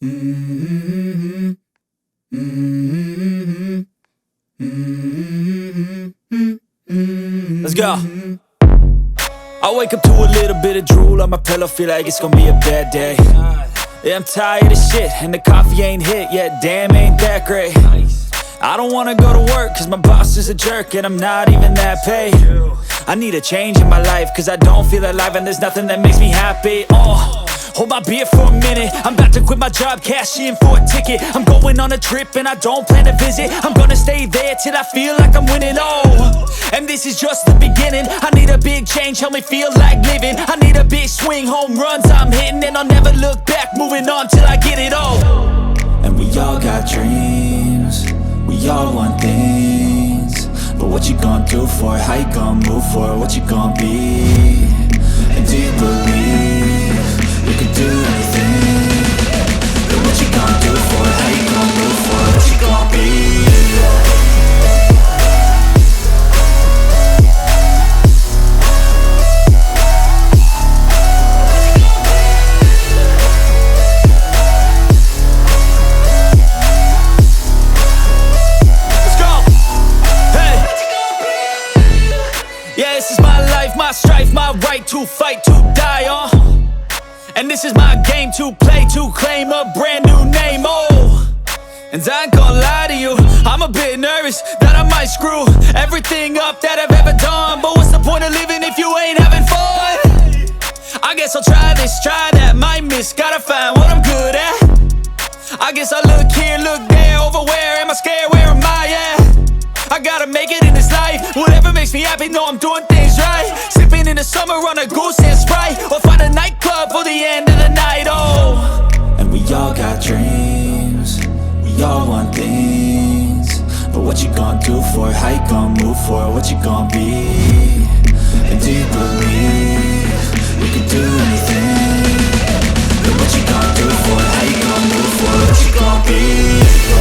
Mm-hmm. Mm-hmm. Mm-hmm. Let's go. I wake up to a little bit of drool on my pillow, feel like it's gonna be a bad day. Yeah, I'm tired of shit, and the coffee ain't hit yet, damn, ain't that great. I don't wanna go to work, cause my boss is a jerk, and I'm not even that paid. I need a change in my life, cause I don't feel alive, and there's nothing that makes me happy. Hold my beer for a minute, I'm about to quit my job, cash in for a ticket. I'm going on a trip and I don't plan to visit. I'm gonna stay there till I feel like I'm winning, and this is just the beginning. I need a big change, help me feel like living. I need a big swing, home runs I'm hitting, and I'll never look back, moving on till I get it all. And we all got dreams, we all want things, but what you gonna do for it? How you gonna move for it? What you gonna be? And do you believe you can do anything? But what you gonna do for it? How you gonna move for it? What you gonna be? Let's go! Hey! Yeah, this is my life, my strife, my right to fight, to die on. And this is my game to play, to claim a brand new name, and I ain't gonna lie to you, I'm a bit nervous that I might screw everything up that I've ever done. But what's the point of living if you ain't having fun? I guess I'll try this, try that, might miss, gotta find what I'm good at. I guess I look here, look there, over where am I scared, where am I at? I gotta make it in this life, whatever makes me happy, know I'm doing things right. Sipping in the summer on a goose and Sprite, or find a nightclub for the end of the night, And we all got dreams, we all want things, but what you gonna do for it? How you gonna move for it? What you gonna be? And do you believe you can do anything? But what you gonna do for it? How you gonna move for it? What you gonna be?